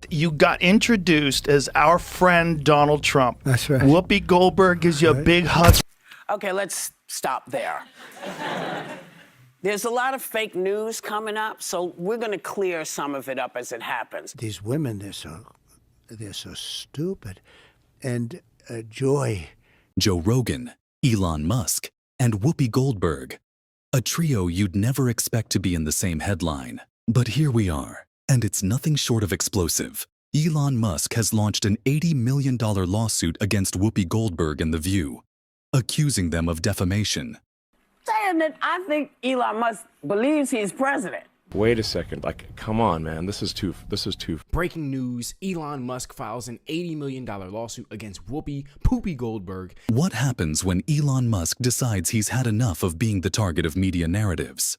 You got introduced as our friend Donald Trump. That's right. Whoopi Goldberg gives you a big hug. Okay, let's stop there. There's a lot of fake news coming up, so we're going to clear some of it up as it happens. These women, they're so stupid. And Joy. Joe Rogan, Elon Musk, and Whoopi Goldberg. A trio you'd never expect to be in the same headline. But here we are, and it's nothing short of explosive. Elon Musk has launched an $80 million lawsuit against Whoopi Goldberg and The View, accusing them of defamation. Saying that I think Elon Musk believes he's president. Wait a second, come on, man, this is too. Breaking news, Elon Musk files an $80 million lawsuit against Whoopi Goldberg. What happens when Elon Musk decides he's had enough of being the target of media narratives?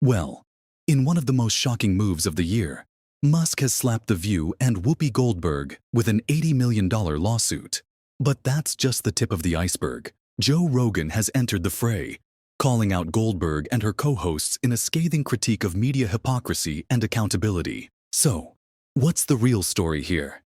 Well, in one of the most shocking moves of the year, Musk has slapped The View and Whoopi Goldberg with an $80 million lawsuit. But that's just the tip of the iceberg. Joe Rogan has entered the fray, calling out Goldberg and her co-hosts in a scathing critique of media hypocrisy and accountability. So, what's the real story here?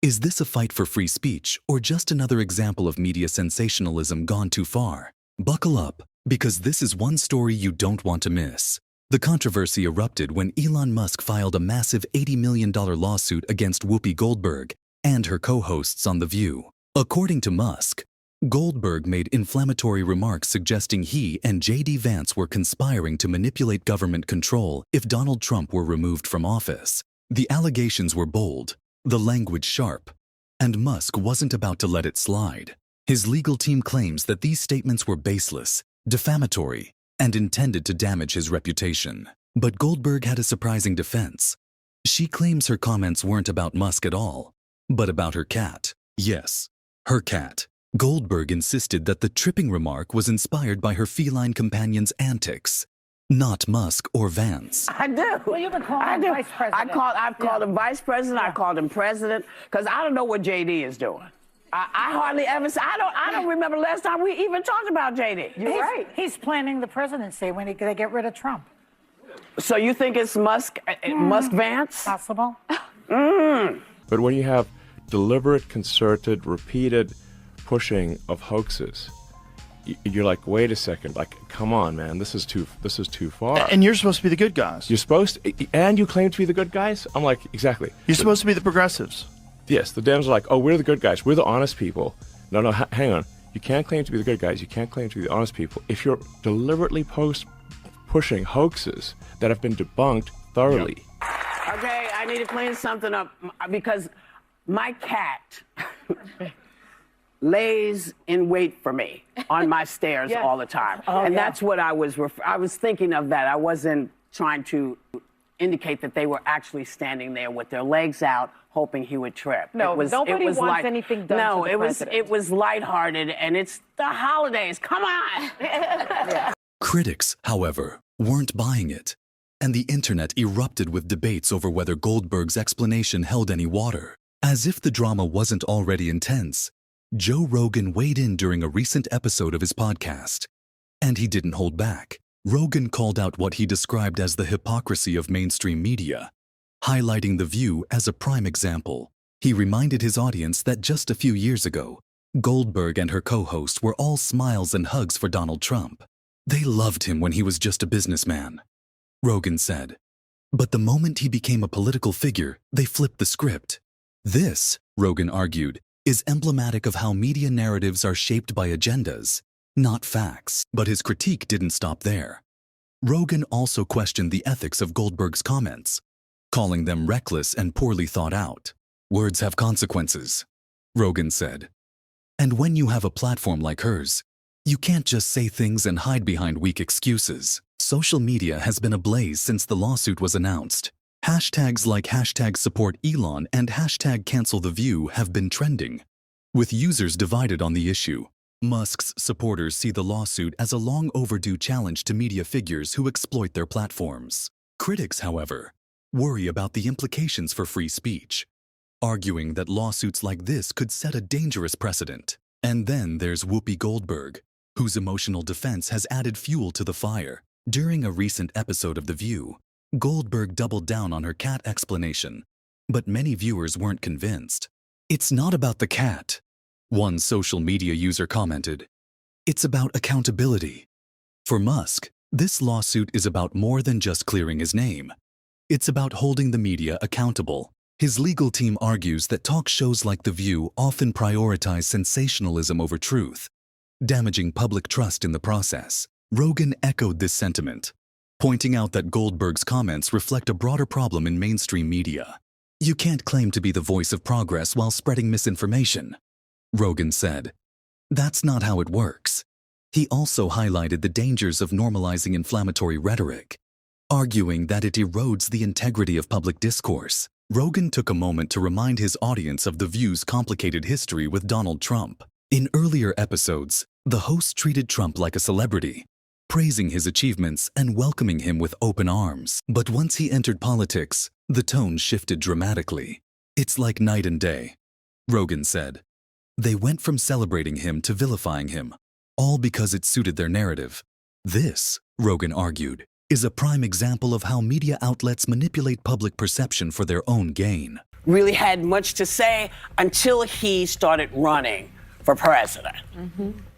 Is this a fight for free speech or just another example of media sensationalism gone too far? Buckle up, because this is one story you don't want to miss. The controversy erupted when Elon Musk filed a massive $80 million lawsuit against Whoopi Goldberg and her co-hosts on The View. According to Musk, Goldberg made inflammatory remarks suggesting he and J.D. Vance were conspiring to manipulate government control if Donald Trump were removed from office. The allegations were bold, the language sharp, and Musk wasn't about to let it slide. His legal team claims that these statements were baseless, defamatory, and intended to damage his reputation. But Goldberg had a surprising defense. She claims her comments weren't about Musk at all, but about her cat. Yes, her cat. Goldberg insisted that the tripping remark was inspired by her feline companion's antics, not Musk or Vance. I do. Well, you've been calling him vice president. I've called him vice president. I called him president because I don't know what JD is doing. I hardly ever. I don't remember the last time we even talked about JD. You're right. He's planning the presidency when they get rid of Trump. So you think it's Musk Vance? Possible. But when you have deliberate, concerted, repeated pushing of hoaxes, you're like, wait a second, come on, man, this is too far. And you're supposed to be the good guys. You're supposed to, and you claim to be the good guys? I'm like, exactly. You're supposed to be the progressives. Yes, the Dems are like, oh, we're the good guys, we're the honest people. No, hang on. You can't claim to be the good guys, you can't claim to be the honest people if you're deliberately pushing hoaxes that have been debunked thoroughly. Yeah. Okay, I need to clean something up because my cat lays in wait for me on my stairs all the time. That's what I was thinking of that. I wasn't trying to indicate that they were actually standing there with their legs out, hoping he would trip. No, nobody wants anything done to the president. It was lighthearted, and it's the holidays. Come on! Critics, however, weren't buying it, and the internet erupted with debates over whether Goldberg's explanation held any water. As if the drama wasn't already intense, Joe Rogan weighed in during a recent episode of his podcast. And he didn't hold back. Rogan called out what he described as the hypocrisy of mainstream media, highlighting The View as a prime example. He reminded his audience that just a few years ago, Goldberg and her co-host were all smiles and hugs for Donald Trump. They loved him when he was just a businessman, Rogan said. But the moment he became a political figure, they flipped the script. This, Rogan argued, is emblematic of how media narratives are shaped by agendas, not facts. But his critique didn't stop there. Rogan also questioned the ethics of Goldberg's comments, calling them reckless and poorly thought out. Words have consequences, Rogan said. And when you have a platform like hers, you can't just say things and hide behind weak excuses. Social media has been ablaze since the lawsuit was announced. Hashtags like #SupportElon and #CancelTheView have been trending, with users divided on the issue. Musk's supporters see the lawsuit as a long overdue challenge to media figures who exploit their platforms. Critics, however, worry about the implications for free speech, arguing that lawsuits like this could set a dangerous precedent. And then there's Whoopi Goldberg, whose emotional defense has added fuel to the fire. During a recent episode of The View, Goldberg doubled down on her cat explanation, But many viewers weren't convinced. It's not about the cat. One social media user commented, "It's about accountability." For Musk, this lawsuit is about more than just clearing his name. It's about holding the media accountable. His legal team argues that talk shows like The View often prioritize sensationalism over truth, damaging public trust in the process. Rogan echoed this sentiment, pointing out that Goldberg's comments reflect a broader problem in mainstream media. "You can't claim to be the voice of progress while spreading misinformation," Rogan said. "That's not how it works." He also highlighted the dangers of normalizing inflammatory rhetoric, arguing that it erodes the integrity of public discourse. Rogan took a moment to remind his audience of The View's complicated history with Donald Trump. In earlier episodes, the host treated Trump like a celebrity, praising his achievements and welcoming him with open arms. But once he entered politics, the tone shifted dramatically. "It's like night and day," Rogan said. "They went from celebrating him to vilifying him, all because it suited their narrative. This," Rogan argued, "is a prime example of how media outlets manipulate public perception for their own gain." Really had much to say until he started running for president.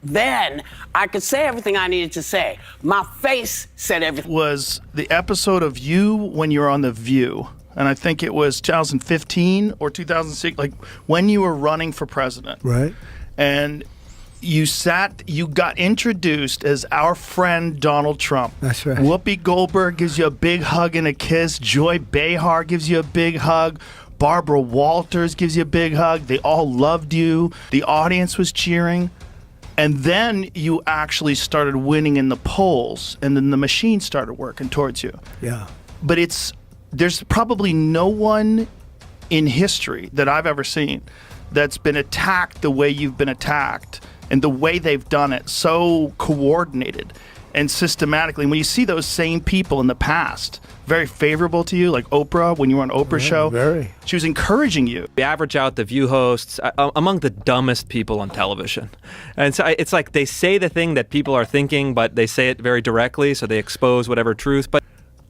Then I could say everything I needed to say. My face said everything. Was the episode of you when you were on The View, and I think it was 2015 or 2006, like when you were running for president. Right. And you got introduced as our friend Donald Trump. That's right. Whoopi Goldberg gives you a big hug and a kiss. Joy Behar gives you a big hug. Barbara Walters gives you a big hug. They all loved you. The audience was cheering. And then you actually started winning in the polls, and then the machine started working towards you. Yeah. But there's probably no one in history that I've ever seen that's been attacked the way you've been attacked, and the way they've done it, so coordinated and systematically. And when you see those same people in the past, very favorable to you, like Oprah, when you were on Oprah's show, very. She was encouraging you. We average out The View hosts among the dumbest people on television. And so it's like they say the thing that people are thinking, but they say it very directly, so they expose whatever truth. But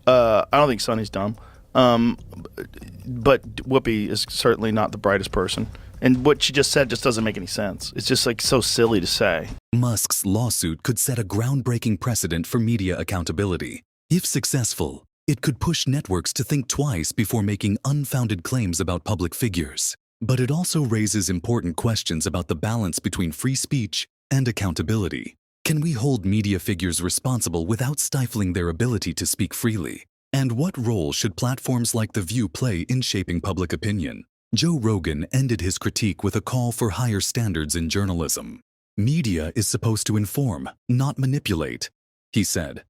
I don't think Sonny's dumb. But Whoopi is certainly not the brightest person. And what she just said just doesn't make any sense. It's just like so silly to say. Musk's lawsuit could set a groundbreaking precedent for media accountability. If successful, it could push networks to think twice before making unfounded claims about public figures. But it also raises important questions about the balance between free speech and accountability. Can we hold media figures responsible without stifling their ability to speak freely? And what role should platforms like The View play in shaping public opinion? Joe Rogan ended his critique with a call for higher standards in journalism. "Media is supposed to inform, not manipulate," he said.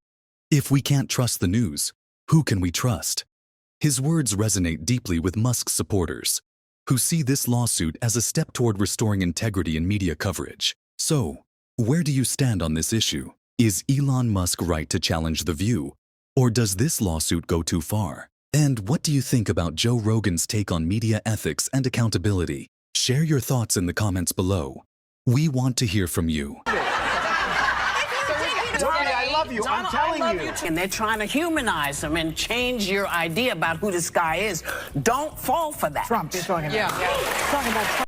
"If we can't trust the news, who can we trust?" His words resonate deeply with Musk's supporters, who see this lawsuit as a step toward restoring integrity in media coverage. So, where do you stand on this issue? Is Elon Musk right to challenge The View? Or does this lawsuit go too far? And what do you think about Joe Rogan's take on media ethics and accountability? Share your thoughts in the comments below. We want to hear from you. I love you. I'm telling you. And they're trying to humanize him and change your idea about who this guy is. Don't fall for that. Trump, you're talking about. Yeah. Talking about Trump.